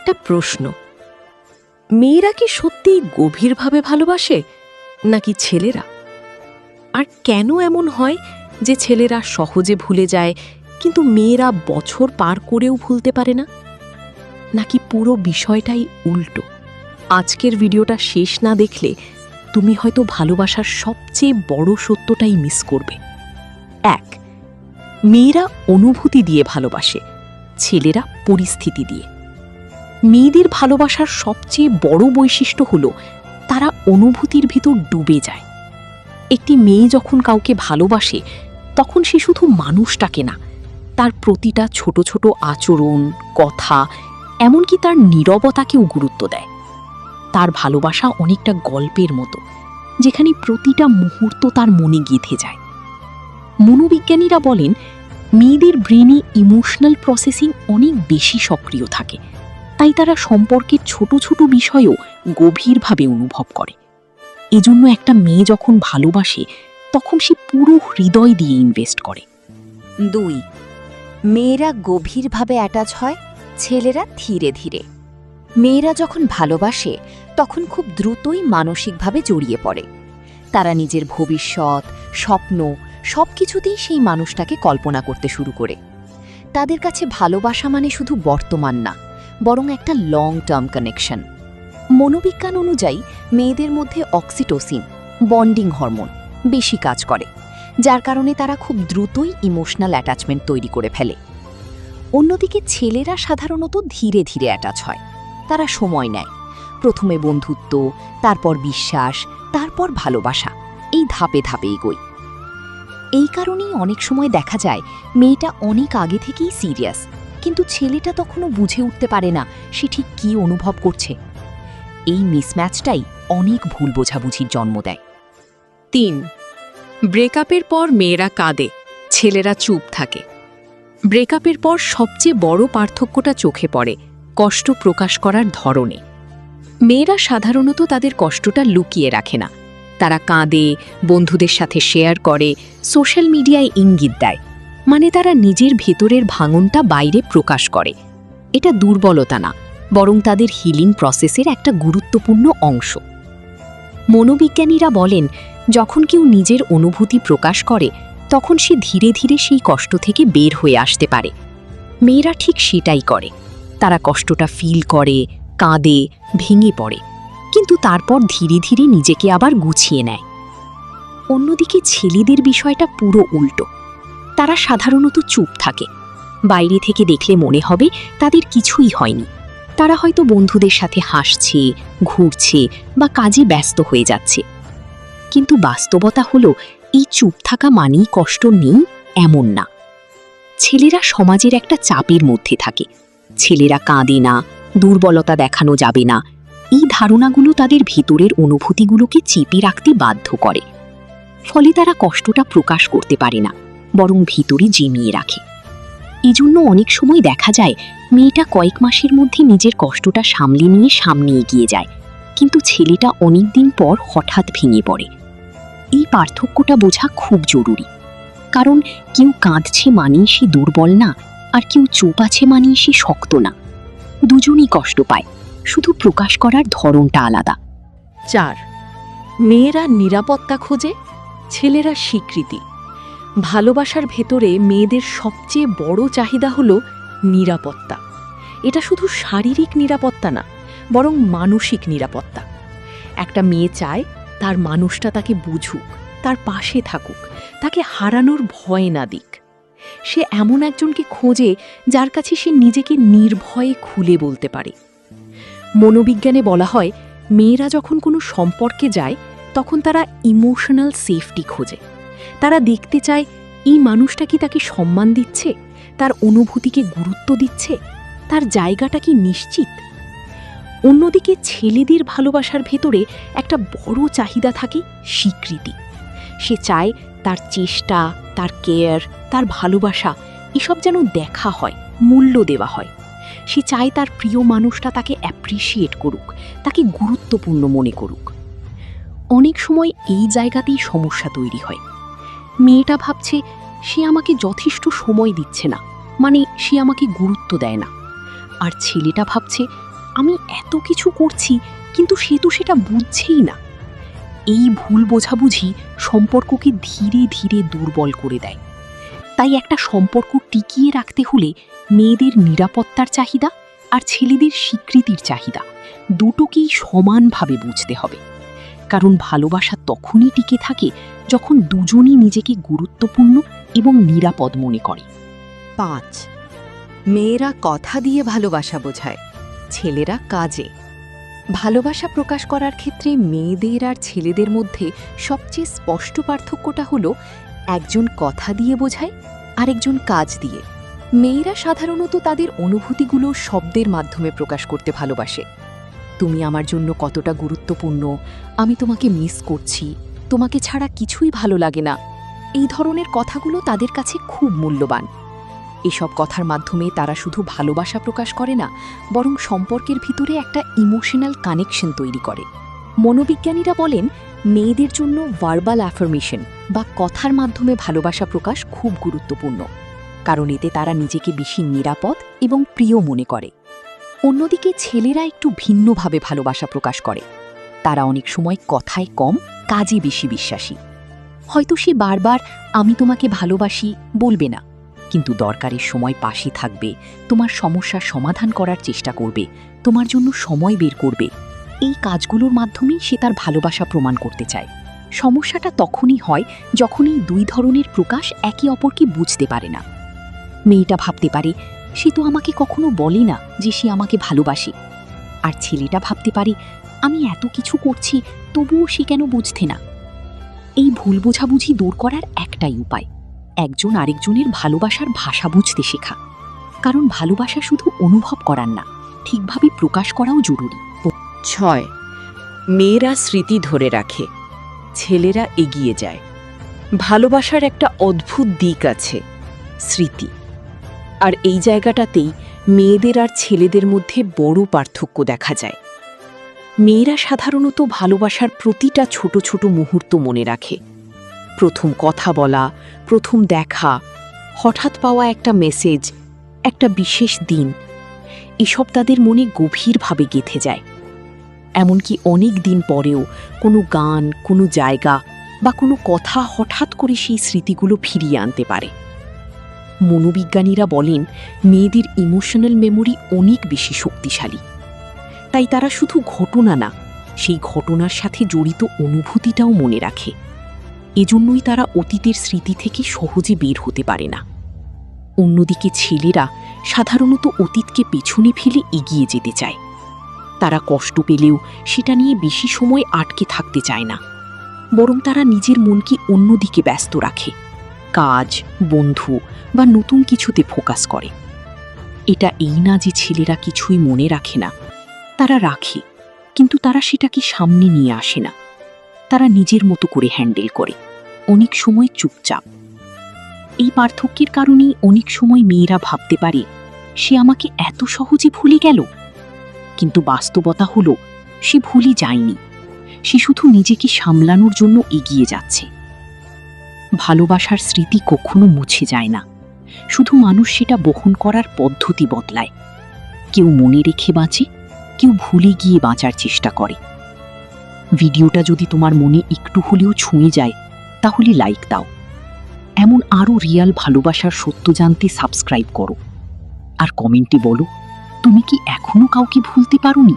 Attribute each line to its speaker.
Speaker 1: একটা প্রশ্ন, মেয়েরা কি সত্যিই গভীরভাবে ভালোবাসে নাকি ছেলেরা? আর কেন এমন হয় যে ছেলেরা সহজে ভুলে যায় কিন্তু মেয়েরা বছর পার করেও ভুলতে পারে না? নাকি পুরো বিষয়টাই উল্টো? আজকের ভিডিওটা শেষ না দেখলে তুমি হয়তো ভালোবাসার সবচেয়ে বড় সত্যটাই মিস করবে। 1. মেয়েরা অনুভূতি দিয়ে ভালোবাসে, ছেলেরা পরিস্থিতি দিয়ে। মেয়েদের ভালোবাসার সবচেয়ে বড় বৈশিষ্ট্য হল তারা অনুভূতির ভিতর ডুবে যায়। একটি মেয়ে যখন কাউকে ভালোবাসে তখন সে শুধু মানুষটাকে না, তার প্রতিটা ছোট ছোট আচরণ, কথা, এমনকি তার নীরবতাকেও গুরুত্ব দেয়। তার ভালোবাসা অনেকটা গল্পের মতো, যেখানে প্রতিটা মুহূর্ত তার মনে গেঁথে যায়। মনোবিজ্ঞানীরা বলেন মেয়েদের ব্রেনে ইমোশনাল প্রসেসিং অনেক বেশি সক্রিয় থাকে, তাই তারা সম্পর্কের ছোট ছোট বিষয়ও গভীরভাবে অনুভব করে। এজন্য একটা মেয়ে যখন ভালোবাসে তখন সে পুরো হৃদয় দিয়ে ইনভেস্ট করে।
Speaker 2: 2. মেয়েরা গভীরভাবে অ্যাটাচ হয়, ছেলেরা ধীরে ধীরে। মেয়েরা যখন ভালোবাসে তখন খুব দ্রুতই মানসিকভাবে জড়িয়ে পড়ে। তারা নিজের ভবিষ্যৎ, স্বপ্ন সবকিছুতেই সেই মানুষটাকে কল্পনা করতে শুরু করে। তাদের কাছে ভালোবাসা মানে শুধু বর্তমান না, বরং একটা লং টার্ম কানেকশন। মনোবিজ্ঞান অনুযায়ী মেয়েদের মধ্যে অক্সিটোসিন, বন্ডিং হরমোন বেশি কাজ করে, যার কারণে তারা খুব দ্রুতই ইমোশনাল অ্যাটাচমেন্ট তৈরি করে ফেলে। অন্যদিকে ছেলেরা সাধারণত ধীরে ধীরে অ্যাটাচ হয়। তারা সময় নেয়, প্রথমে বন্ধুত্ব, তারপর বিশ্বাস, তারপর ভালোবাসা, এই ধাপে ধাপে এগোয়। এই কারণেই অনেক সময় দেখা যায় মেয়েটা অনেক আগে থেকেই সিরিয়াস, কিন্তু ছেলেটা তখনও বুঝে উঠতে পারে না সে ঠিক কী অনুভব করছে। এই মিসম্যাচটাই অনেক ভুল বোঝাবুঝির জন্ম দেয়।
Speaker 1: 3. ব্রেকআপের পর মেয়েরা কাঁদে, ছেলেরা চুপ থাকে। ব্রেকআপের পর সবচেয়ে বড় পার্থক্যটা চোখে পড়ে কষ্ট প্রকাশ করার ধরনে। মেয়েরা সাধারণত তাদের কষ্টটা লুকিয়ে রাখে না, তারা কাঁদে, বন্ধুদের সাথে শেয়ার করে, সোশ্যাল মিডিয়ায় ইঙ্গিত দেয়, মানে তারা নিজের ভেতরের ভাঙনটা বাইরে প্রকাশ করে। এটা দুর্বলতা না, বরং তাদের হিলিং প্রসেসের একটা গুরুত্বপূর্ণ অংশ। মনোবিজ্ঞানীরা বলেন যখন কেউ নিজের অনুভূতি প্রকাশ করে তখন সে ধীরে ধীরে সেই কষ্ট থেকে বের হয়ে আসতে পারে। মেয়েরা ঠিক সেটাই করে, তারা কষ্টটা ফিল করে, কাঁদে, ভেঙে পড়ে, কিন্তু তারপর ধীরে ধীরে নিজেকে আবার গুছিয়ে নেয়। অন্যদিকে ছেলেদের বিষয়টা পুরো উল্টো। তারা সাধারণত চুপ থাকে, বাইরে থেকে দেখলে মনে হবে তাদের কিছুই হয়নি। তারা হয়তো বন্ধুদের সাথে হাসছে, ঘুরছে বা কাজে ব্যস্ত হয়ে যাচ্ছে, কিন্তু বাস্তবতা হলো এই চুপ থাকা মানেই কষ্ট নেই এমন না। ছেলেরা সমাজের একটা চাপের মধ্যে থাকে, ছেলেরা কাঁদে না, দুর্বলতা দেখানো যাবে না, এই ধারণাগুলো তাদের ভেতরের অনুভূতিগুলোকে চেপে রাখতে বাধ্য করে। ফলে তারা কষ্টটা প্রকাশ করতে পারে না, বরং ভিতরে জমিয়ে রাখে। এজন্য অনেক সময় দেখা যায় মেয়েটা কয়েক মাসের মধ্যে নিজের কষ্টটা সামলে নিয়ে সামনে এগিয়ে যায়, কিন্তু ছেলেটা অনেকদিন পর হঠাৎ ভেঙে পড়ে। এই পার্থক্যটা বোঝা খুব জরুরি, কারণ কেউ কাঁদছে মানেই সে দুর্বল না, আর কেউ চুপ আছে মানেই সে শক্ত না। দুজনই কষ্ট পায়, শুধু প্রকাশ করার ধরনটা আলাদা। 4. মেয়েরা নিরাপত্তা খোঁজে, ছেলেরা স্বীকৃতি। ভালোবাসার ভেতরে মেয়েদের সবচেয়ে বড় চাহিদা হলো নিরাপত্তা। এটা শুধু শারীরিক নিরাপত্তা না, বরং মানসিক নিরাপত্তা। একটা মেয়ে চায় তার মানুষটা তাকে বুঝুক, তার পাশে থাকুক, তাকে হারানোর ভয় না দিক। সে এমন একজনকে খোঁজে যার কাছে সে নিজেকে নির্ভয়ে খুলে বলতে পারে। মনোবিজ্ঞানে বলা হয় মেয়েরা যখন কোনো সম্পর্কে যায় তখন তারা ইমোশনাল সেফটি খোঁজে। তারা দেখতে চায় এই মানুষটা কি তাকে সম্মান দিচ্ছে, তার অনুভূতিকে গুরুত্ব দিচ্ছে, তার জায়গাটা কি নিশ্চিত। অন্যদিকে ছেলেদের ভালোবাসার ভেতরে একটা বড় চাহিদা থাকে স্বীকৃতি। সে চায় তার চেষ্টা, তার কেয়ার, তার ভালোবাসা এসব যেন দেখা হয়, মূল্য দেওয়া হয়। সে চায় তার প্রিয় মানুষটা তাকে অ্যাপ্রিসিয়েট করুক, তাকে গুরুত্বপূর্ণ মনে করুক। অনেক সময় এই জায়গাতেই সমস্যা তৈরি হয়। মেয়েটা ভাবছে সে আমাকে যথেষ্ট সময় দিচ্ছে না, মানে সে আমাকে গুরুত্ব দেয় না। আর ছেলেটা ভাবছে আমি এত কিছু করছি, কিন্তু সে তো সেটা বুঝছেই না। এই ভুল বোঝাবুঝি সম্পর্ককে ধীরে ধীরে দুর্বল করে দেয়। তাই একটা সম্পর্ক টিকিয়ে রাখতে হলে মেয়েদের নিরাপত্তার চাহিদা আর ছেলেদের স্বীকৃতির চাহিদা দুটোকেই সমানভাবে বুঝতে হবে। কারণ ভালোবাসা তখনই টিকে থাকে যখন দুজনই নিজেকে গুরুত্বপূর্ণ এবং নিরাপদ মনে করে।
Speaker 2: 5. মেয়েরা কথা দিয়ে ভালোবাসা বোঝায়, ছেলেরা কাজে। ভালোবাসা প্রকাশ করার ক্ষেত্রে মেয়েদের আর ছেলেদের মধ্যে সবচেয়ে স্পষ্ট পার্থক্যটা হলো একজন কথা দিয়ে বোঝায়, আরেকজন কাজ দিয়ে। মেয়েরা সাধারণত তাদের অনুভূতিগুলো শব্দের মাধ্যমে প্রকাশ করতে ভালোবাসে। তুমি আমার জন্য কতটা গুরুত্বপূর্ণ, আমি তোমাকে মিস করছি, তোমাকে ছাড়া কিছুই ভালো লাগে না, এই ধরনের কথাগুলো তাদের কাছে খুব মূল্যবান। এসব কথার মাধ্যমে তারা শুধু ভালোবাসা প্রকাশ করে না, বরং সম্পর্কের ভিতরে একটা ইমোশনাল কানেকশন তৈরি করে। মনোবিজ্ঞানীরা বলেন মেয়েদের জন্য ভার্বাল অ্যাফার্মেশন বা কথার মাধ্যমে ভালোবাসা প্রকাশ খুব গুরুত্বপূর্ণ, কারণ এতে তারা নিজেকে বেশি নিরাপদ এবং প্রিয় মনে করে। অন্যদিকে ছেলেরা একটু ভিন্নভাবে ভালোবাসা প্রকাশ করে। তারা অনেক সময় কথায় কম, কাজে বেশি বিশ্বাসী। হয়তো সে বারবার আমি তোমাকে ভালোবাসি বলবে না, কিন্তু দরকারের সময় পাশে থাকবে, তোমার সমস্যার সমাধান করার চেষ্টা করবে, তোমার জন্য সময় বের করবে। এই কাজগুলোর মাধ্যমেই সে তার ভালোবাসা প্রমাণ করতে চায়। সমস্যাটা তখনই হয় যখন এই দুই ধরনের প্রকাশ একে অপরকে বুঝতে পারে না। মেয়েটা ভাবতে পারে সে তো আমাকে কখনো বলে না যে সে আমাকে ভালোবাসে, আর ছেলেটা ভাবতে পারে আমি এত কিছু করছি তবুও সে কেন বুঝতে না। এই ভুল বোঝাবুঝি দূর করার একটাই উপায়, একজন আরেকজনের ভালোবাসার ভাষা বুঝতে শেখা। কারণ ভালোবাসা শুধু অনুভব করার না, ঠিকভাবে প্রকাশ করাও জরুরি।
Speaker 3: 6. মেয়েরা স্মৃতি ধরে রাখে, ছেলেরা এগিয়ে যায়। ভালোবাসার একটা অদ্ভুত দিক আছে, স্মৃতি। আর এই জায়গাটাতেই মেয়েদের আর ছেলেদের মধ্যে বড় পার্থক্য দেখা যায়। মেয়েরা সাধারণত ভালোবাসার প্রতিটা ছোট ছোট মুহূর্ত মনে রাখে। প্রথম কথা বলা, প্রথম দেখা, হঠাৎ পাওয়া একটা মেসেজ, একটা বিশেষ দিন, এসব তাদের মনে গভীরভাবে গেঁথে যায়। এমনকি অনেক দিন পরেও কোনো গান, কোনো জায়গা বা কোনো কথা হঠাৎ করে সেই স্মৃতিগুলো ফিরিয়ে আনতে পারে। মনোবিজ্ঞানীরা বলেন মেয়েদের ইমোশনাল মেমোরি অনেক বেশি শক্তিশালী। তাই তারা শুধু ঘটনা না, সেই ঘটনার সাথে জড়িত অনুভূতিটাও মনে রাখে। এজন্যই তারা অতীতের স্মৃতি থেকে সহজে বের হতে পারে না। অন্যদিকে ছেলেরা সাধারণত অতীতকে পেছনে ফেলে এগিয়ে যেতে চায়। তারা কষ্ট পেলেও সেটা নিয়ে বেশি সময় আটকে থাকতে চায় না, বরং তারা নিজের মনকে অন্যদিকে ব্যস্ত রাখে, কাজ, বন্ধু বা নতুন কিছুতে ফোকাস করে। এটা এই না যে ছেলেরা কিছুই মনে রাখে না, তারা রাখে, কিন্তু তারা সেটাকে সামনে নিয়ে আসে না। তারা নিজের মতো করে হ্যান্ডেল করে, অনেক সময় চুপচাপ। এই পার্থক্যের কারণেই অনেক সময় মেয়েরা ভাবতে পারে সে আমাকে এত সহজে ভুলে গেল, কিন্তু বাস্তবতা হলো সে ভুলে যায়নি, সে শুধু নিজেকে সামলানোর জন্য এগিয়ে যাচ্ছে। ভালোবাসার স্মৃতি কখনো মুছে যায় না, শুধু মানুষ সেটা বহন করার পদ্ধতি বদলায়। কেউ মনে রেখে বাঁচে, কেউ ভুলে গিয়ে বাঁচার চেষ্টা করে। ভিডিওটা যদি তোমার মনে একটু হলেও ছুঁয়ে যায় তাহলে লাইক দাও। এমন আরও রিয়াল ভালোবাসার সত্য জানতে সাবস্ক্রাইব করো। আর কমেন্টে বলো তুমি কি এখনো কাউকে ভুলতে পারোনি।